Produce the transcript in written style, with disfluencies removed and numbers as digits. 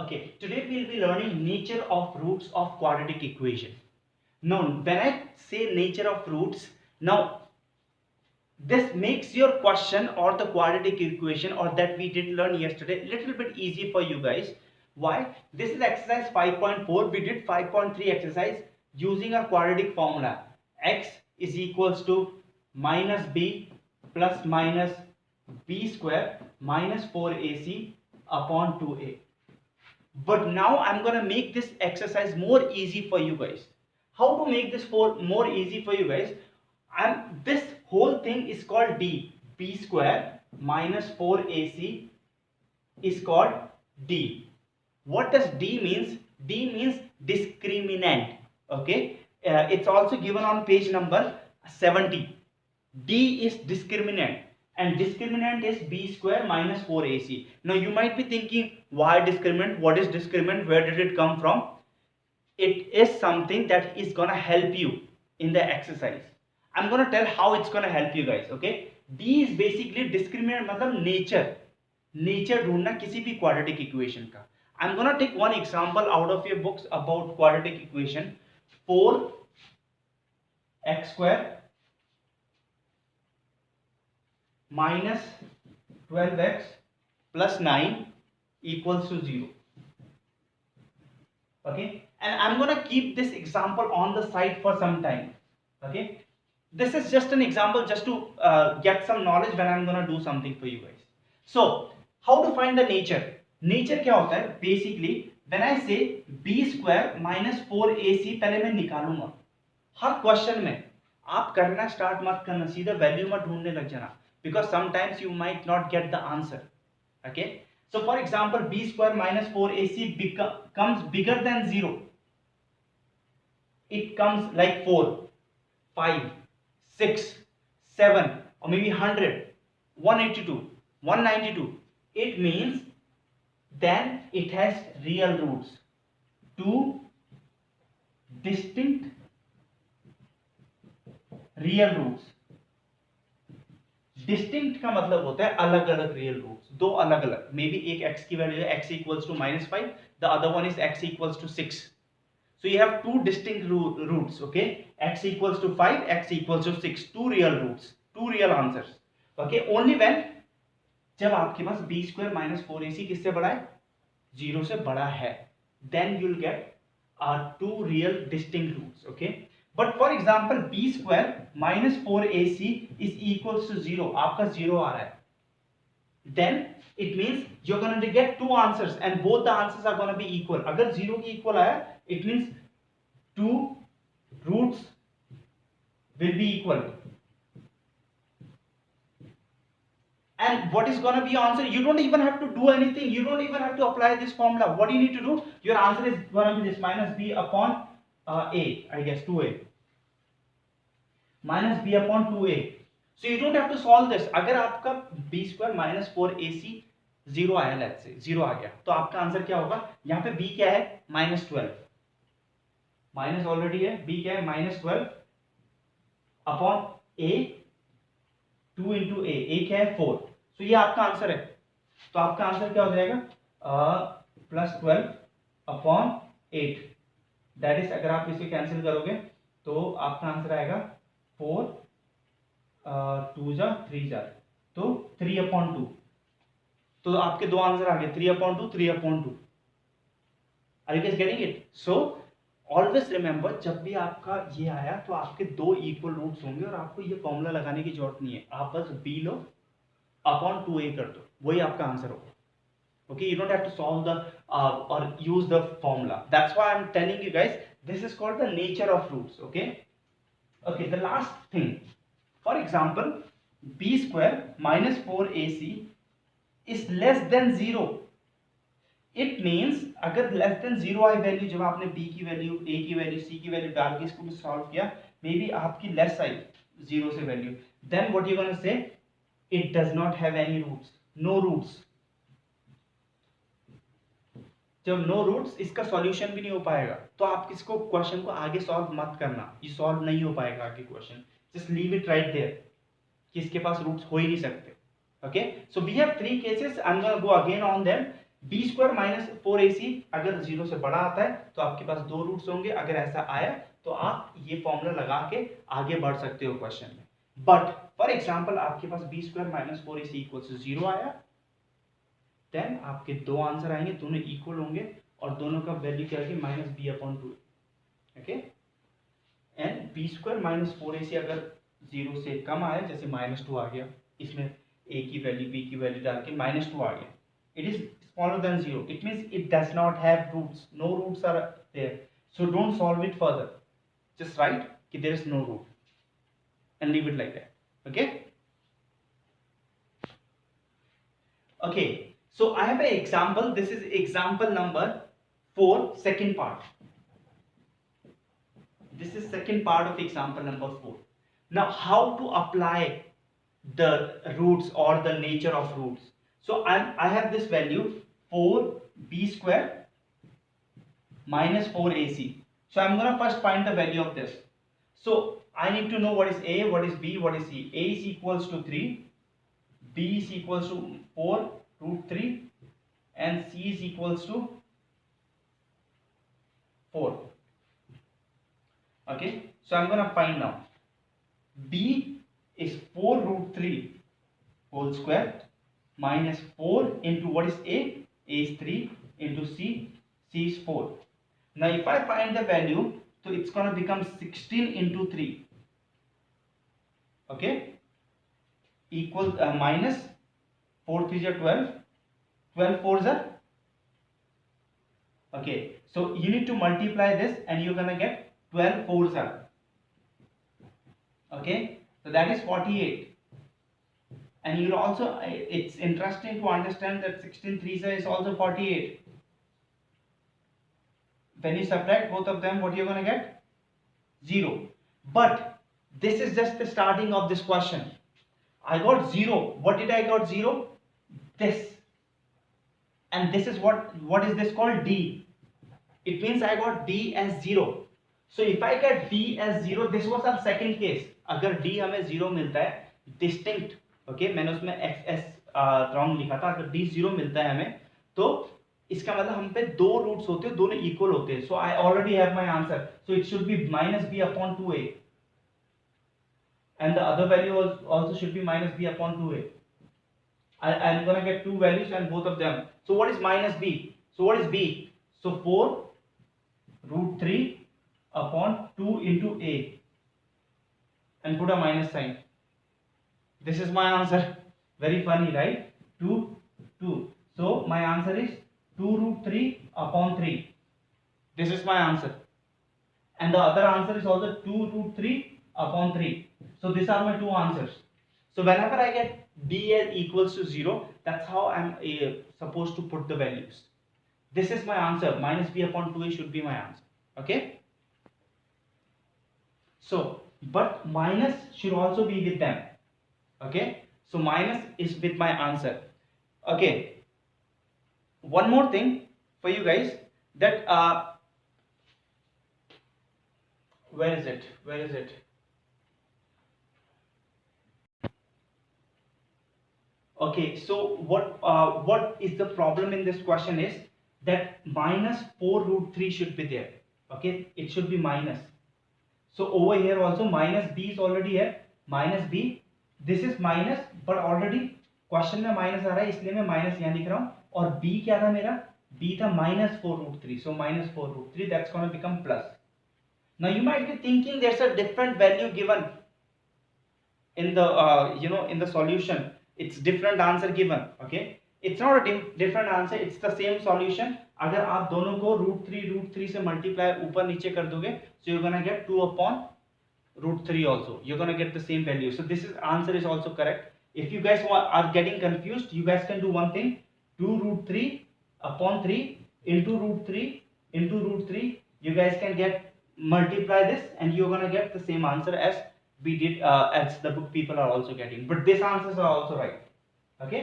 Okay, today we'll be learning nature of roots of quadratic equation. Now, when I say nature of roots, now this makes your question or the quadratic equation or that we did learn yesterday a little bit easy for you guys. Why? This is exercise 5.4. We did 5.3 exercise using a quadratic formula. X is equals to minus b plus minus b square minus 4ac upon 2a. But now I'm gonna make this exercise more easy for you guys. How to make this more easy for you guys? This whole thing is called d. B square minus 4ac is called d. What does d means? D means discriminant. Okay, it's also given on page number 70. D is discriminant and discriminant is b square minus 4ac. Now you might be thinking, why discriminant? What is discriminant? Where did it come from? It is something that is gonna help you in the exercise. I'm gonna tell how it's gonna help you guys. Okay, D is basically discriminant मतलब nature ढूंढना किसी भी quadratic equation का. I'm gonna take one example out of your books about quadratic equation. 4x square minus 12x plus 9 equals to 0. Okay, and I'm gonna keep this example on the side for some time. Okay, this is just an example just to get some knowledge when I'm gonna do something for you guys. So how to find the nature? Nature क्या होता है? Basically when I say b square minus 4ac पहले मैं निकालूंगा. हर question में आप करना start मत करना, सीधा वैल्यू मत ढूंढने लग जाना, because sometimes you might not get the answer. Okay, so for example b square minus 4ac comes bigger than 0. It comes like 4, 5, 6, 7 or maybe 100, 182, 192. It means then it has real roots. Two distinct real roots. Distinct का मतलब होता है अलग अलग real roots, दो अलग अलग. May be एक x की वैल्यू है x equals to -5, the other one is x equals to 6. So you have two distinct roots. Okay, x equals to 5, x equals to 6. Two real roots, two real answers. Okay, only when जब आपके पास b square minus 4ac किससे बड़ा है? 0 से बड़ा है, then you'll get two real distinct roots. Okay, but for example b square minus 4ac is equals to 0. आपका 0 आ रहा है, then it means you're going to get two answers and both the answers are going to be equal. अगर 0 की equal आया, it means two roots will be equal. And what is going to be your answer? You don't even have to do anything. You don't even have to apply this formula. What you need to do? Your answer is going to be this minus b upon a, I guess 2a. Minus b upon 2a. So you don't have to solve this. अगर आपका b square minus 4ac 0 आया, let's say 0 आ गया, तो आपका answer क्या होगा? यहाँ पे b क्या है? -12. माइनस ऑलरेडी है, b क्या है? -12 अपॉन a 2 into a क्या है? 4. तो ये आपका आंसर है. तो आपका आंसर क्या हो जाएगा? +12 अपॉन 8. दैट इज, अगर आप इसे कैंसिल करोगे तो आपका आंसर आएगा 4 2 जा 3 जा, तो 3/2. तो आपके दो आंसर आ गए, 3/2, 3/2. Are you guys getting it? So always remember, जब भी आपका ये आया तो आपके दो इक्वल रूट्स होंगे और आपको ये फॉर्मूला लगाने की जरूरत नहीं है. आप बस b लो अपॉन 2a कर दो, वही आपका आंसर होगा. Okay, you don't have to solve the or use the formula. That's why I'm telling you guys, this is called the nature of roots. Okay, okay, the last thing, for example b square minus 4ac is less than 0. It means अगर less than 0 I value, जब आपने b की value, a की value, c की value डाल के इसको भी सॉल्व किया, मे बी आपकी लेस आई 0 से value, then what you gonna say? It does not have any roots, no roots. जब नो रूट्स, इसका सॉल्यूशन भी नहीं हो पाएगा, तो आप इसको क्वेश्चन को आगे सॉल्व मत करना, ये सॉल्व नहीं हो पाएगा आगे question. Just leave it right there कि इसके पास रूट्स हो ही नहीं सकते. Okay, so we have 3 cases. I am gonna go again on them. B square minus 4ac अगर 0 से बड़ा आता है तो आपके पास दो रूट्स होंगे, अगर ऐसा आया तो आप ये फॉर्मूला लगा के आगे बढ़ सकते हो क्वेश्चन में। बट फॉर एग्जांपल आपके पास B square minus 4ac equals to 0 आया, देन आपके दो आंसर आएंगे, दोनों इक्वल होंगे और दोनों का वैल्यू क्या है minus B upon 2। Okay, and B square minus 4ac अगर 0 से कम आया, जैसे -2 आ गया, इसमें a की वैल्यू b की वैल्यू डाल के -2 आ गया, it is smaller than 0, it means it does not have roots, no roots are there, so don't solve it further, just write कि there is no root and leave it like that. Okay, okay, so I have an example. This is example number 4, second part. This is second part of example number 4. Now how to apply the roots or the nature of roots? So I have this value 4b square minus 4ac. So I'm going to first find the value of this. So I need to know what is a, what is b, what is c. A is equals to 3, b is equals to 4 root 3 and c is equals to 4. Okay, so I'm going to find now. b is 4 root 3 whole square minus 4 into what is a is 3 into c is 4. Now if I find the value, so it's going to become 16 into 3, okay, equal minus 4 3 are 12, 12 4s are, okay, so you need to multiply this and you're going to get 12 4s are, okay, so that is 48. And you'll also, it's interesting to understand that 16 3s is also 48. When you subtract both of them, what you're going to get? 0. But this is just the starting of this question. I got 0. What did I got 0? This. And this is what is this called? D. It means I got D as 0. So if I get D as 0, this was our second case. अगर D हमें 0 मिलता है, distinct, okay, मैंने उसमें XS wrong लिखा था, अगर D 0 मिलता है हमें, तो इसका मतलब हम पे दो रूट्स होते हैं, दोनों इक्वल होते हैं. So I already have my answer, so it should be minus B upon 2a and the other value also should be minus b upon 2a. I'm going to get two values and both of them. So what is minus b? So what is b? So 4 root 3 upon 2 into a and put a minus sign. This is my answer. Very funny, right? 2 2. So my answer is 2 root 3 upon 3. This is my answer. And the other answer is also 2 root 3 upon 3. So these are my two answers. So whenever I get b equals to 0, that's how I'm supposed to put the values. This is my answer. Minus b upon 2a should be my answer. Okay? So, but minus should also be with them. Okay? So minus is with my answer. Okay? One more thing for you guys, that where is it? Okay, so what is the problem in this question is that minus 4 root 3 should be there. Okay, it should be minus. So over here also minus b is already here, minus b, this is minus, but already question में minus आ रहा है, इसलिए मैं minus यहाँ लिख रहा हूँ. और b क्या था मेरा? b था minus 4 root 3, so minus 4 root 3, that's going to become plus. Now you might be thinking there's a different value given in the in the solution. It's different answer given. Okay, it's not a different answer, it's the same solution. अगर आप दोनों को root 3 से multiply ऊपर नीचे कर दोगे, so you're gonna get 2 upon root 3 also. You're gonna get the same value. So this is answer is also correct. If you guys are getting confused, you guys can do one thing: 2 root 3 upon 3 into root 3 into root 3. You guys can get multiply this, and you're gonna get the same answer as we did, as the book people are also getting. But these answers are also right. Okay.